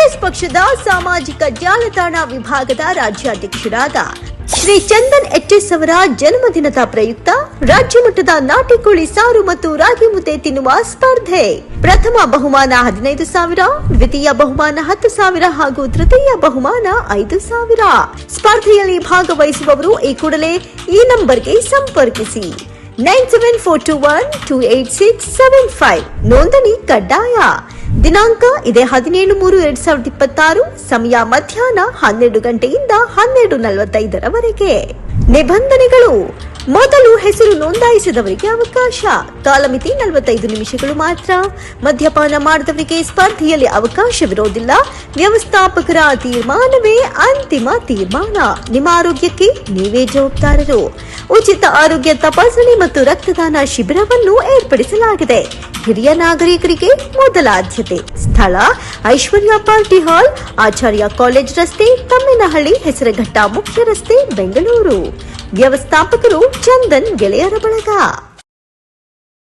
ಕಾಂಗ್ರೆಸ್ ಪಕ್ಷದ ಸಾಮಾಜಿಕ ಜಾಲತಾಣ ವಿಭಾಗದ ರಾಜ್ಯಾಧ್ಯಕ್ಷರಾದ ಶ್ರೀ ಚಂದನ್ ಎಚ್.ಎಸ್. ಅವರ ಜನ್ಮದಿನದ ಪ್ರಯುಕ್ತ ರಾಜ್ಯ ಮಟ್ಟದ ನಾಟಿ ಕೋಳಿ ಸಾರು ಮತ್ತು ರಾಗಿ ಮುದ್ದೆ ತಿನ್ನುವ ಸ್ಪರ್ಧೆ. ಪ್ರಥಮ ಬಹುಮಾನ 15,000, ದ್ವಿತೀಯ ಬಹುಮಾನ 10,000 ಹಾಗೂ ತೃತೀಯ ಬಹುಮಾನ 5,000. ಸ್ಪರ್ಧೆಯಲ್ಲಿ ಭಾಗವಹಿಸುವವರು ಈ ಕೂಡಲೇ ಈ ನಂಬರ್ಗೆ ಸಂಪರ್ಕಿಸಿ 9742128675. ನೋಂದಣಿ ಕಡ್ಡಾಯ. ದಿನಾಂಕ ಇದೇ 17/3/2026. ಸಮಯ ಮಧ್ಯಾಹ್ನ 12 ಗಂಟೆಯಿಂದ 12:45 ನಿಬಂಧನೆಗಳು: ಮೊದಲು ಹೆಸರು ನೋಂದಾಯಿಸಿದವರಿಗೆ ಅವಕಾಶ. ಕಾಲಮಿತಿ 45 ನಿಮಿಷಗಳು ಮಾತ್ರ. ಮದ್ಯಪಾನ ಮಾಡಿದವರಿಗೆ ಸ್ಪರ್ಧೆಯಲ್ಲಿ ಅವಕಾಶವಿರೋದಿಲ್ಲ. ವ್ಯವಸ್ಥಾಪಕರ ತೀರ್ಮಾನವೇ ಅಂತಿಮ ತೀರ್ಮಾನ. ನಿಮ್ಮ ಆರೋಗ್ಯಕ್ಕೆ ನೀವೇ ಜವಾಬ್ದಾರರು. ಉಚಿತ ಆರೋಗ್ಯ ತಪಾಸಣೆ ಮತ್ತು ರಕ್ತದಾನ ಶಿಬಿರವನ್ನು ಏರ್ಪಡಿಸಲಾಗಿದೆ. ಹಿರಿಯ ನಾಗರಿಕರಿಗೆ ಮೊದಲ ಆದ್ಯತೆ. ಸ್ಥಳ ಐಶ್ವರ್ಯ ಪಾರ್ಟಿ ಹಾಲ್, ಆಚಾರ್ಯ ಕಾಲೇಜ್ ರಸ್ತೆ, ತಮ್ಮೇನಹಳ್ಳಿ, ಹೆಸರಘಟ್ಟ ಮುಖ್ಯ ರಸ್ತೆ, ಬೆಂಗಳೂರು. ವ್ಯವಸ್ಥಾಪಕರು ಚಂದನ್ ಗೆಳೆಯರ ಬಳಗ.